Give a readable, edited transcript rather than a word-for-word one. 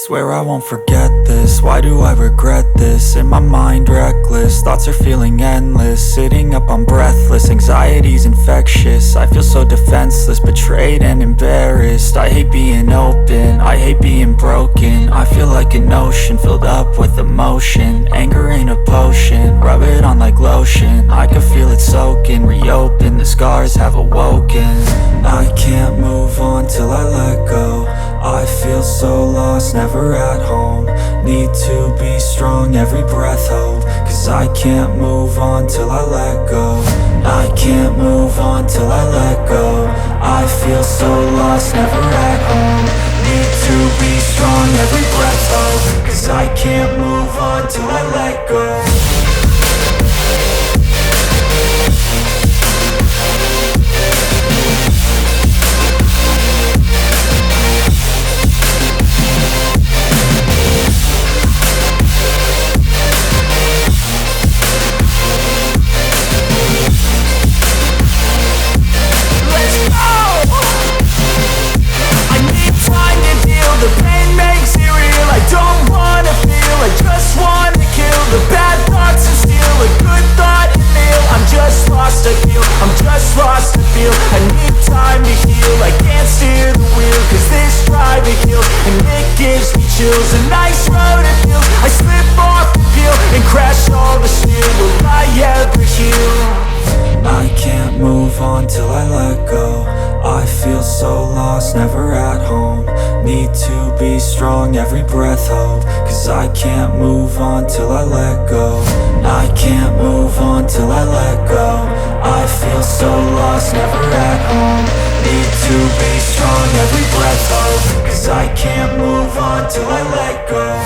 Swear I won't forget this, why do I regret this? In my mind reckless, thoughts are feeling endless. Sitting up I'm breathless, anxiety's infectious. I feel so defenseless, betrayed and embarrassed. I hate being open, I hate being broken. I feel like an ocean filled up with emotion. Anger ain't a potion, rub it on like lotion. I can feel it soaking, reopen, the scars have awoken. I can't move on till I let go. I feel so lost, never at home. Need to be strong, every breath hope. Cause I can't move on till I let go. I can't move on till I let go. I feel so lost, never at home. Need to be strong, every breath hope. Cause I can't move on till I let go. I'm just lost to feel, I need time to heal. I can't steer the wheel, cause this driving kills. And it gives me chills, a nice road it feels. I slip off the peel and crash all the steel. Will I ever heal? I can't move on till I let go. I feel so lost, never at home. Need to be strong, every breath hope. Cause I can't move on till I let go. I can't move on till I let go. I feel so lost, never at home. Need to be strong, every breath hope. Cause I can't move on till I let go.